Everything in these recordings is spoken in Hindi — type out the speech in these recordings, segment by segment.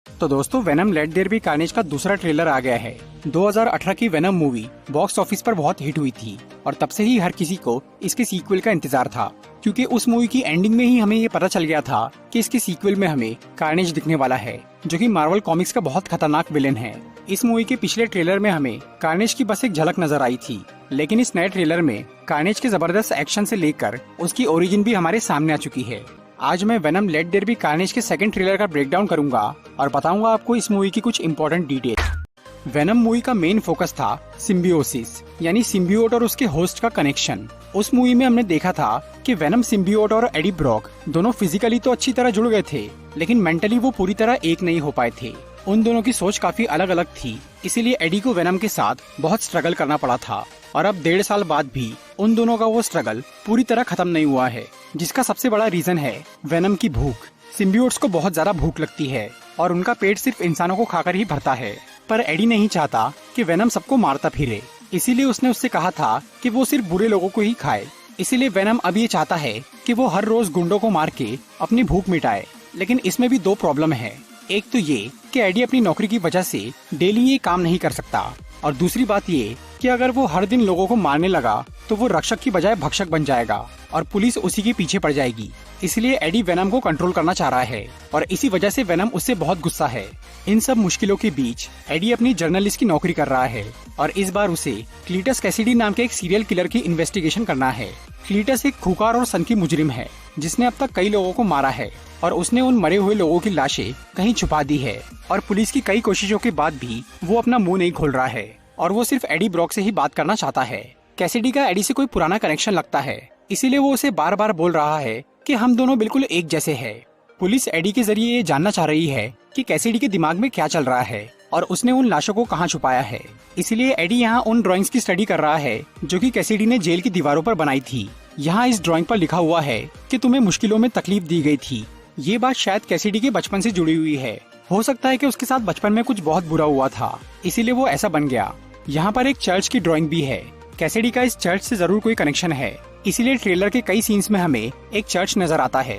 तो दोस्तों Venom let there be Carnage का दूसरा ट्रेलर आ गया है। 2018 की वेनम मूवी बॉक्स ऑफिस पर बहुत हिट हुई थी और तब से ही हर किसी को इसके सीक्वल का इंतजार था, क्योंकि उस मूवी की एंडिंग में ही हमें ये पता चल गया था कि इसके सीक्वल में हमें कार्नेज दिखने वाला है, जो कि मार्वल कॉमिक्स का बहुत खतरनाक विलेन है। इस मूवी के पिछले ट्रेलर में हमें कार्नेज की बस एक झलक नजर आई थी, लेकिन इस नए ट्रेलर में कार्नेज के जबरदस्त एक्शन से लेकर उसकी ओरिजिन भी हमारे सामने आ चुकी है। आज मैं Venom let there be Carnage के सेकंड ट्रेलर का ब्रेकडाउन करूंगा और बताऊंगा आपको इस मूवी की कुछ इंपॉर्टेंट डिटेल। वेनम मूवी का मेन फोकस था सिम्बियोसिस, यानी सिम्बियोट और उसके होस्ट का कनेक्शन। उस मूवी में हमने देखा था कि वेनम सिम्बियोट और एडी ब्रॉक दोनों फिजिकली तो अच्छी तरह जुड़ गए थे, लेकिन मेंटली वो पूरी तरह एक नहीं हो पाए थे। उन दोनों की सोच काफी अलग अलग थी, इसीलिए एडी को वेनम के साथ बहुत स्ट्रगल करना पड़ा था। और अब 1.5 साल बाद भी उन दोनों का वो स्ट्रगल पूरी तरह खत्म नहीं हुआ है, जिसका सबसे बड़ा रीजन है वेनम की भूख। सिम्बियोट्स को बहुत ज्यादा भूख लगती है और उनका पेट सिर्फ इंसानों को खाकर ही भरता है, पर एडी नहीं चाहता कि वेनम सबको मारता फिरे, इसीलिए उसने उससे कहा था कि वो सिर्फ बुरे लोगों को ही खाए। इसीलिए वेनम अब ये चाहता है कि वो हर रोज गुंडों को मार के अपनी भूख मिटाए। लेकिन इसमें भी 2 प्रॉब्लम है। एक तो ये कि एडी अपनी नौकरी की वजह से डेली ये काम नहीं कर सकता, और दूसरी बात ये कि अगर वो हर दिन लोगों को मारने लगा तो वो रक्षक की बजाय भक्षक बन जाएगा और पुलिस उसी के पीछे पड़ जाएगी। इसलिए एडी वेनम को कंट्रोल करना चाह रहा है और इसी वजह से वेनम उससे बहुत गुस्सा है। इन सब मुश्किलों के बीच एडी अपनी जर्नलिस्ट की नौकरी कर रहा है और इस बार उसे क्लीटस कैसिडी नाम के एक सीरियल किलर की इन्वेस्टिगेशन करना है। क्लीटस एक खूंखार और सनकी मुजरिम है जिसने अब तक कई लोगों को मारा है और उसने उन मरे हुए लोगों की लाशें कहीं छुपा दी है, और पुलिस की कई कोशिशों के बाद भी वो अपना मुंह नहीं खोल रहा है और वो सिर्फ एडी ब्रॉक से ही बात करना चाहता है। कैसिडी का एडी से कोई पुराना कनेक्शन लगता है, इसीलिए वो उसे बार बार बोल रहा है कि हम दोनों बिल्कुल एक जैसे हैं। पुलिस एडी के जरिए ये जानना चाह रही है कि कैसिडी के दिमाग में क्या चल रहा है और उसने उन लाशों को कहाँ छुपाया है। इसीलिए एडी यहाँ उन ड्राइंग्स की स्टडी कर रहा है जो कि कैसिडी ने जेल की दीवारों पर बनाई थी। यहाँ इस ड्राइंग पर लिखा हुआ है कि तुम्हें मुश्किलों में तकलीफ दी गई थी। ये बात शायद कैसिडी के बचपन से जुड़ी हुई है। हो सकता है कि उसके साथ बचपन में कुछ बहुत बुरा हुआ था, इसीलिए वो ऐसा बन गया। यहाँ पर एक चर्च की ड्राइंग भी है। कैसिडी का इस चर्च से जरूर कोई कनेक्शन है, इसीलिए ट्रेलर के कई सीन्स में हमें एक चर्च नजर आता है।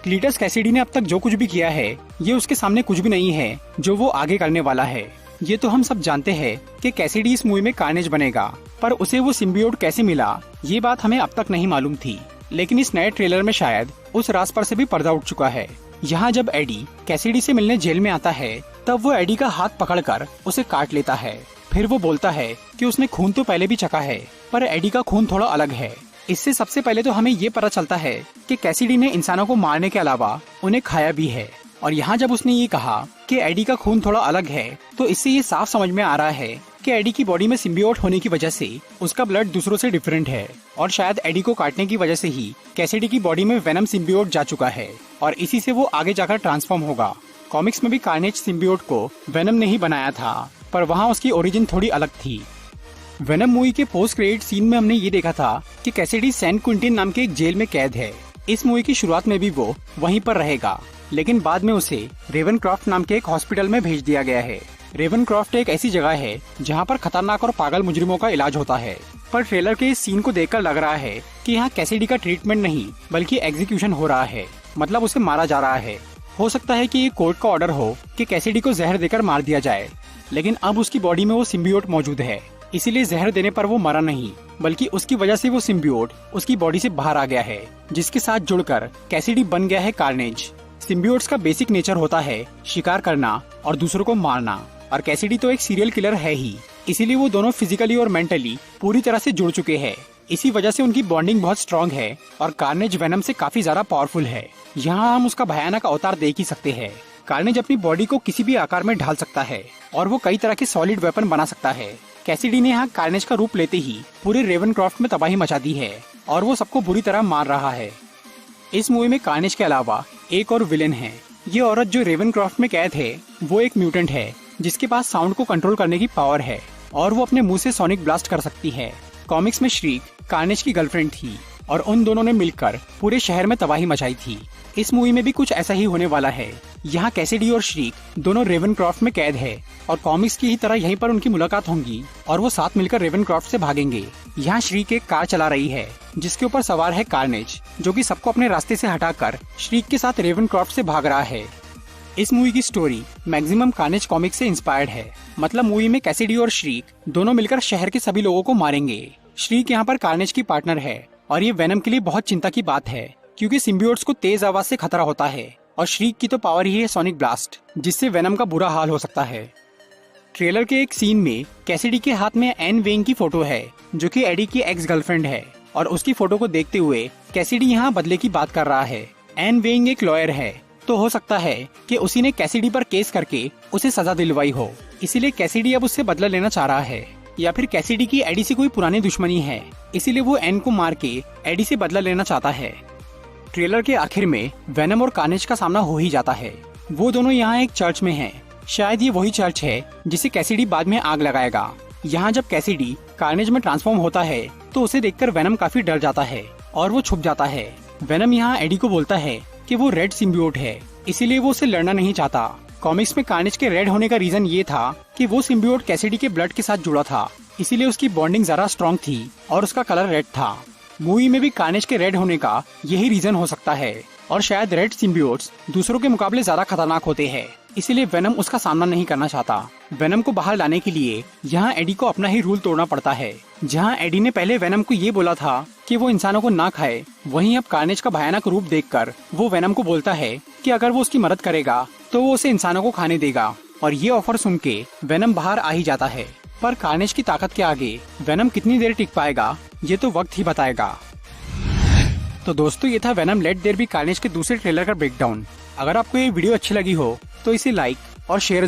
क्लीटस कैसिडी ने अब तक जो कुछ भी किया है ये उसके सामने कुछ भी नहीं है जो वो आगे करने वाला है। ये तो हम सब जानते हैं कि कैसिडी इस मूवी में कार्नेज बनेगा, पर उसे वो सिम्बियोट कैसे मिला ये बात हमें अब तक नहीं मालूम थी। लेकिन इस नए ट्रेलर में शायद उस राज पर से भी पर्दा उठ चुका है। यहाँ जब एडी कैसिडी से मिलने जेल में आता है तब वो एडी का हाथ पकड़कर उसे काट लेता है। फिर वो बोलता है कि उसने खून तो पहले भी चखा है, पर एडी का खून थोड़ा अलग है। इससे सबसे पहले तो हमें ये पता चलता है कि कैसिडी ने इंसानों को मारने के अलावा उन्हें खाया भी है। और यहाँ जब उसने ये कहा कि एडी का खून थोड़ा अलग है, तो इससे ये साफ समझ में आ रहा है कि एडी की बॉडी में सिम्बियोट होने की वजह से उसका ब्लड दूसरों से डिफरेंट है, और शायद एडी को काटने की वजह से ही कैसिडी की बॉडी में वेनम सिम्बियोट जा चुका है और इसी से वो आगे जाकर ट्रांसफॉर्म होगा। कॉमिक्स में भी कार्नेज सिम्बियोट को वेनम ने ही बनाया था, पर वहाँ उसकी ओरिजिन थोड़ी अलग थी। वेनम मूवी के पोस्ट क्रेडिट सीन में हमने ये देखा था कि कैसिडी सैन क्विंटिन नाम के एक जेल में कैद है। इस मूवी की शुरुआत में भी वो वहीं पर रहेगा, लेकिन बाद में उसे रेवनक्रॉफ्ट नाम के एक हॉस्पिटल में भेज दिया गया है। रेवनक्रॉफ्ट एक ऐसी जगह है जहाँ पर खतरनाक और पागल मुजरिमों का इलाज होता है, पर ट्रेलर के इस सीन को देखकर लग रहा है कि यहाँ कैसिडी का ट्रीटमेंट नहीं बल्कि एग्जीक्यूशन हो रहा है, मतलब उसे मारा जा रहा है। हो सकता है कि ये कोर्ट का ऑर्डर हो कि कैसिडी को जहर देकर मार दिया जाए, लेकिन अब उसकी बॉडी में वो सिम्बियोट मौजूद है, इसीलिए जहर देने पर वो मरा नहीं, बल्कि उसकी वजह से वो सिम्बियोट उसकी बॉडी से बाहर आ गया है, जिसके साथ जुड़कर कैसिडी बन गया है कार्नेज। सिम्बियोट्स का बेसिक नेचर होता है शिकार करना और दूसरों को मारना, और कैसिडी तो एक सीरियल किलर है ही, इसीलिए वो दोनों फिजिकली और मेंटली पूरी तरह से जुड़ चुके हैं। इसी वजह से उनकी बॉन्डिंग बहुत स्ट्रॉन्ग है और कार्नेज वेनम से काफी ज्यादा पावरफुल है। यहाँ हम उसका भयानक अवतार देख ही सकते हैं। कार्नेज अपनी बॉडी को किसी भी आकार में ढाल सकता है और वो कई तरह के सॉलिड वेपन बना सकता है। कैसिडी ने यहाँ कार्नेज का रूप लेते ही पूरे रेवनक्रॉफ्ट में तबाही मचा दी है और वो सबको बुरी तरह मार रहा है। इस मूवी में कार्नेज के अलावा एक और विलेन है। ये औरत जो रेवनक्रॉफ्ट में कैद है वो एक म्यूटेंट है जिसके पास साउंड को कंट्रोल करने की पावर है और वो अपने मुंह से सोनिक ब्लास्ट कर सकती है। कॉमिक्स में श्रीक कार्नेज की गर्लफ्रेंड थी और उन दोनों ने मिलकर पूरे शहर में तबाही मचाई थी। इस मूवी में भी कुछ ऐसा ही होने वाला है। यहाँ कैसिडी और श्रीक दोनों रेवनक्रॉफ्ट में कैद है और कॉमिक्स की ही तरह यहीं पर उनकी मुलाकात होंगी और वो साथ मिलकर रेवनक्रॉफ्ट से भागेंगे। यहाँ श्रीक एक कार चला रही है जिसके ऊपर सवार है कार्नेज, जो कि सबको अपने रास्ते से हटाकर श्रीक के साथ रेवनक्रॉफ्ट से भाग रहा है। इस मूवी की स्टोरी मैक्सिमम कार्नेज कॉमिक से इंस्पायर्ड है। मतलब मूवी में कैसिडी और श्रीक दोनों मिलकर शहर के सभी लोगों को मारेंगे। श्रीक यहाँ पर कार्नेज की पार्टनर है और ये वेनम के लिए बहुत चिंता की बात है, क्योंकि सिम्बियोट्स को तेज आवाज से खतरा होता है और श्रीक की तो पावर ही है सोनिक ब्लास्ट, जिससे वेनम का बुरा हाल हो सकता है। ट्रेलर के एक सीन में कैसिडी के हाथ में एन वेंग की फोटो है, जो कि एडी की एक्स गर्लफ्रेंड है, और उसकी फोटो को देखते हुए कैसिडी यहाँ बदले की बात कर रहा है। एन वेंग एक लॉयर है, तो हो सकता है कि उसी ने कैसिडी पर केस करके उसे सजा दिलवाई हो, इसीलिए कैसिडी अब उससे बदला लेना चाह रहा है। या फिर कैसिडी की एडी से कोई पुरानी दुश्मनी है, इसीलिए वो एन को मार के एडी से बदला लेना चाहता है। ट्रेलर के आखिर में वेनम और कार्नेज का सामना हो ही जाता है। वो दोनों यहाँ एक चर्च में हैं। शायद ये वही चर्च है जिसे कैसिडी बाद में आग लगाएगा। यहाँ जब कैसिडी कार्नेज में ट्रांसफॉर्म होता है तो उसे देखकर वेनम काफी डर जाता है और वो छुप जाता है। वेनम यहाँ एडी को बोलता है कि वो रेड सिम्बियोट है, इसीलिए वो उससे लड़ना नहीं चाहता। कॉमिक्स में कार्नेज के रेड होने का रीजन ये था कि वो सिम्बियोट कैसिडी के ब्लड के साथ जुड़ा था, इसीलिए उसकी बॉन्डिंग जरा स्ट्रॉन्ग थी और उसका कलर रेड था। मूवी में भी कार्नेज के रेड होने का यही रीजन हो सकता है, और शायद रेड सिम्बियोट्स दूसरों के मुकाबले ज्यादा खतरनाक होते हैं, इसीलिए वेनम उसका सामना नहीं करना चाहता। वेनम को बाहर लाने के लिए यहाँ एडी को अपना ही रूल तोड़ना पड़ता है। जहाँ एडी ने पहले वेनम को ये बोला था कि वो इंसानों को ना खाए, वहीं अब कार्नेज का भयानक रूप देखकर वो वेनम को बोलता है कि अगर वो उसकी मदद करेगा तो वो उसे इंसानों को खाने देगा। और ये ऑफर सुन के वेनम बाहर आ ही जाता है। पर कार्नेज की ताकत के आगे वेनम कितनी देर टिक पाएगा, ये तो वक्त ही बताएगा। तो दोस्तों, ये था Venom let there be Carnage के दूसरे ट्रेलर का ब्रेकडाउन। अगर आपको ये वीडियो अच्छी लगी हो तो इसे लाइक और शेयर